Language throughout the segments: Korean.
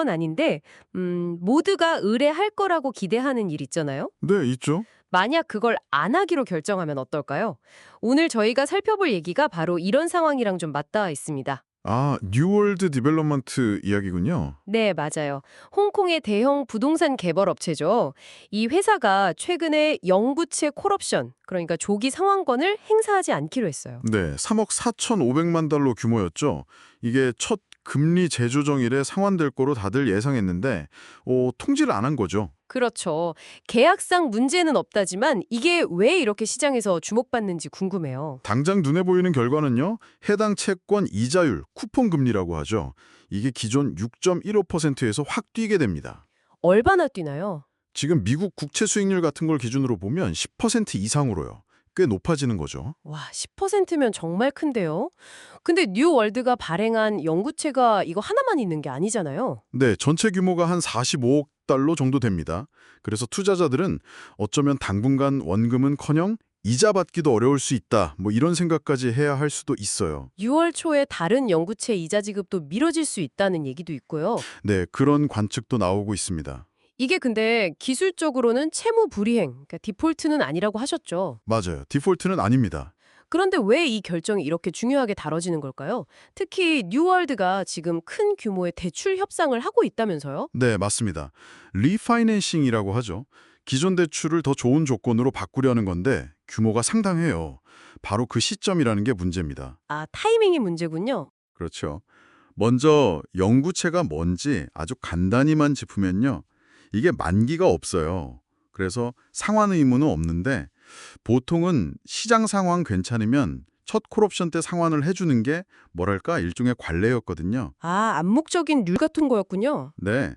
건 아닌데, 모두가 의뢰할 거라고 기대하는 일 있잖아요? 네, 있죠. 만약 그걸 안 하기로 결정하면 어떨까요? 오늘 저희가 살펴볼 얘기가 바로 이런 상황이랑 좀 맞닿아 있습니다. 아, 뉴월드 디벨롭먼트 이야기군요. 네, 맞아요. 홍콩의 대형 부동산 개발 업체죠. 이 회사가 최근에 영구채 콜옵션, 그러니까 조기 상환권을 행사하지 않기로 했어요. 네, 3억 4,500만 달러 규모였죠. 이게 첫 금리 재조정일에 상환될 거로 다들 예상했는데 통지를 안 한 거죠. 그렇죠. 계약상 문제는 없다지만 이게 왜 이렇게 시장에서 주목받는지 궁금해요. 당장 눈에 보이는 결과는요. 해당 채권 이자율, 쿠폰 금리라고 하죠. 이게 기존 6.15%에서 확 뛰게 됩니다. 얼마나 뛰나요? 지금 미국 국채 수익률 같은 걸 기준으로 보면 10% 이상으로요. 꽤 높아지는 거죠. 와, 10%면 정말 큰데요? 근데 뉴월드가 발행한 영구채가 이거 하나만 있는 게 아니잖아요. 네, 전체 규모가 한 45억 달러 정도 됩니다. 그래서 투자자들은 어쩌면 당분간 원금은커녕 이자 받기도 어려울 수 있다. 뭐 이런 생각까지 해야 할 수도 있어요. 6월 초에 다른 영구채 이자 지급도 미뤄질 수 있다는 얘기도 있고요. 네, 그런 관측도 나오고 있습니다. 이게 근데 기술적으로는 채무 불이행, 그러니까 디폴트는 아니라고 하셨죠. 맞아요. 디폴트는 아닙니다. 그런데 왜 이 결정이 이렇게 중요하게 다뤄지는 걸까요? 특히 뉴월드가 지금 큰 규모의 대출 협상을 하고 있다면서요? 네, 맞습니다. 리파이낸싱이라고 하죠. 기존 대출을 더 좋은 조건으로 바꾸려는 건데 규모가 상당해요. 바로 그 시점이라는 게 문제입니다. 아, 타이밍이 문제군요. 그렇죠. 먼저 영구채가 뭔지 아주 간단히만 짚으면요. 이게 만기가 없어요. 그래서 상환 의무는 없는데 보통은 시장 상황 괜찮으면 첫 콜옵션 때 상환을 해주는 게 뭐랄까 일종의 관례였거든요. 아, 암묵적인 률 같은 거였군요. 네.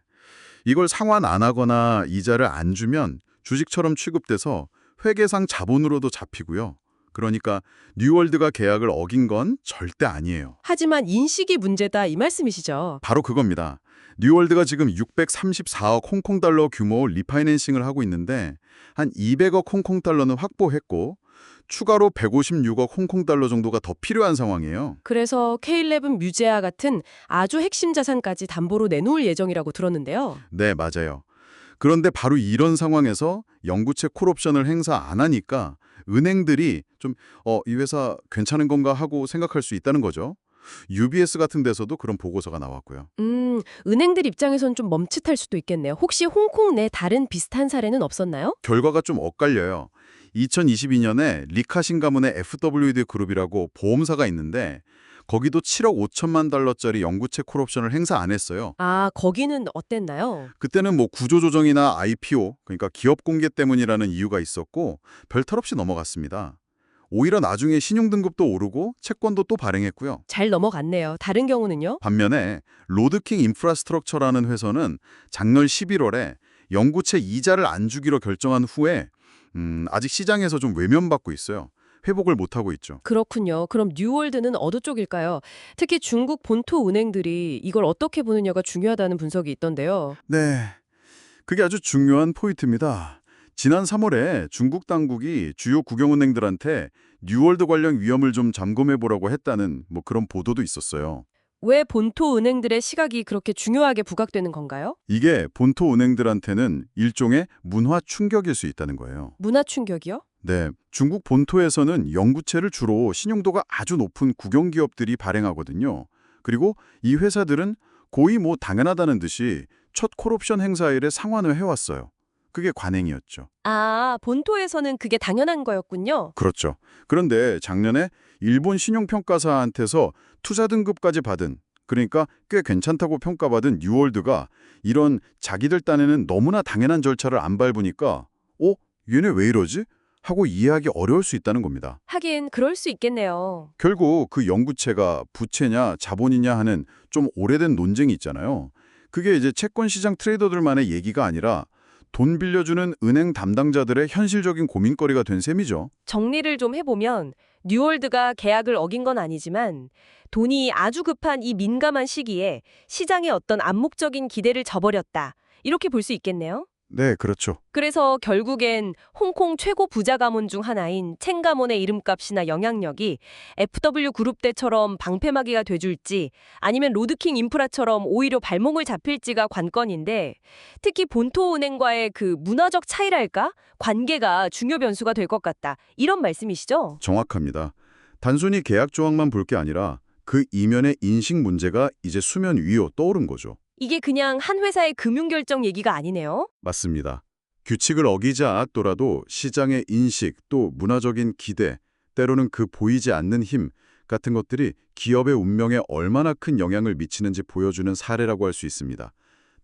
이걸 상환 안 하거나 이자를 안 주면 주식처럼 취급돼서 회계상 자본으로도 잡히고요. 그러니까 뉴월드가 계약을 어긴 건 절대 아니에요. 하지만 인식이 문제다 이 말씀이시죠? 바로 그겁니다. 뉴월드가 지금 634억 홍콩 달러 규모 리파이낸싱을 하고 있는데 한 200억 홍콩 달러는 확보했고 추가로 156억 홍콩 달러 정도가 더 필요한 상황이에요. 그래서 K11 뮤제아 같은 아주 핵심 자산까지 담보로 내놓을 예정이라고 들었는데요. 네, 맞아요. 그런데 바로 이런 상황에서 영구채 콜옵션을 행사 안 하니까 은행들이 좀 이 회사 괜찮은 건가 하고 생각할 수 있다는 거죠. UBS 같은 데서도 그런 보고서가 나왔고요. 은행들 입장에선 좀 멈칫할 수도 있겠네요. 혹시 홍콩 내 다른 비슷한 사례는 없었나요? 결과가 좀 엇갈려요. 2022년에 리카신 가문의 FWD 그룹이라고 보험사가 있는데 거기도 7억 5천만 달러짜리 영구채 콜옵션을 행사 안 했어요. 아, 거기는 어땠나요? 그때는 뭐 구조조정이나 IPO, 그러니까 기업 공개 때문이라는 이유가 있었고 별탈 없이 넘어갔습니다. 오히려 나중에 신용등급도 오르고 채권도 또 발행했고요. 잘 넘어갔네요. 다른 경우는요? 반면에 로드킹 인프라스트럭처라는 회사는 작년 11월에 영구채 이자를 안 주기로 결정한 후에 아직 시장에서 좀 외면받고 있어요. 회복을 못하고 있죠. 그렇군요. 그럼 뉴월드는 어느 쪽일까요? 특히 중국 본토 은행들이 이걸 어떻게 보느냐가 중요하다는 분석이 있던데요. 네, 그게 아주 중요한 포인트입니다. 지난 3월에 중국 당국이 주요 국영은행들한테 뉴월드 관련 위험을 좀 점검해보라고 했다는 뭐 그런 보도도 있었어요. 왜 본토 은행들의 시각이 그렇게 중요하게 부각되는 건가요? 이게 본토 은행들한테는 일종의 문화 충격일 수 있다는 거예요. 문화 충격이요? 네, 중국 본토에서는 영구채를 주로 신용도가 아주 높은 국영기업들이 발행하거든요. 그리고 이 회사들은 거의 뭐 당연하다는 듯이 첫 콜옵션 행사일에 상환을 해왔어요. 그게 관행이었죠. 아, 본토에서는 그게 당연한 거였군요. 그렇죠. 그런데 작년에 일본 신용평가사한테서 투자 등급까지 받은, 그러니까 꽤 괜찮다고 평가받은 뉴월드가 이런 자기들 딴에는 너무나 당연한 절차를 안 밟으니까 얘네 왜 이러지? 하고 이해하기 어려울 수 있다는 겁니다. 하긴 그럴 수 있겠네요. 결국 그 영구채가 부채냐 자본이냐 하는 좀 오래된 논쟁이 있잖아요. 그게 이제 채권 시장 트레이더들만의 얘기가 아니라 돈 빌려주는 은행 담당자들의 현실적인 고민거리가 된 셈이죠. 정리를 좀 해보면 뉴월드가 계약을 어긴 건 아니지만 돈이 아주 급한 이 민감한 시기에 시장의 어떤 암묵적인 기대를 저버렸다. 이렇게 볼 수 있겠네요. 네, 그렇죠. 그래서 결국엔 홍콩 최고 부자 가문 중 하나인 첸 가문의 이름값이나 영향력이 FW그룹 때처럼 방패막이가 돼줄지 아니면 로드킹 인프라처럼 오히려 발목을 잡힐지가 관건인데 특히 본토은행과의 그 문화적 차이랄까? 관계가 중요 변수가 될 것 같다. 이런 말씀이시죠? 정확합니다. 단순히 계약 조항만 볼 게 아니라 그 이면의 인식 문제가 이제 수면 위로 떠오른 거죠. 이게 그냥 한 회사의 금융결정 얘기가 아니네요. 맞습니다. 규칙을 어기지 않았더라도 시장의 인식 또 문화적인 기대, 때로는 그 보이지 않는 힘 같은 것들이 기업의 운명에 얼마나 큰 영향을 미치는지 보여주는 사례라고 할 수 있습니다.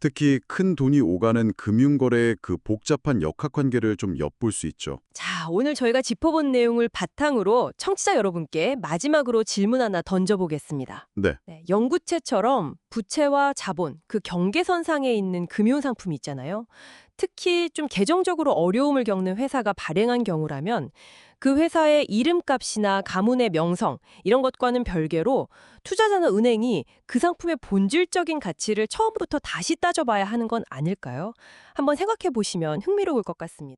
특히 큰 돈이 오가는 금융거래의 그 복잡한 역학관계를 좀 엿볼 수 있죠. 자, 오늘 저희가 짚어본 내용을 바탕으로 청취자 여러분께 마지막으로 질문 하나 던져보겠습니다. 네, 네, 영구채처럼 부채와 자본, 그 경계선상에 있는 금융상품이 있잖아요. 특히 좀 재정적으로 어려움을 겪는 회사가 발행한 경우라면 그 회사의 이름값이나 가문의 명성, 이런 것과는 별개로 투자자나 은행이 그 상품의 본질적인 가치를 처음부터 다시 따져봐야 하는 건 아닐까요? 한번 생각해 보시면 흥미로울 것 같습니다.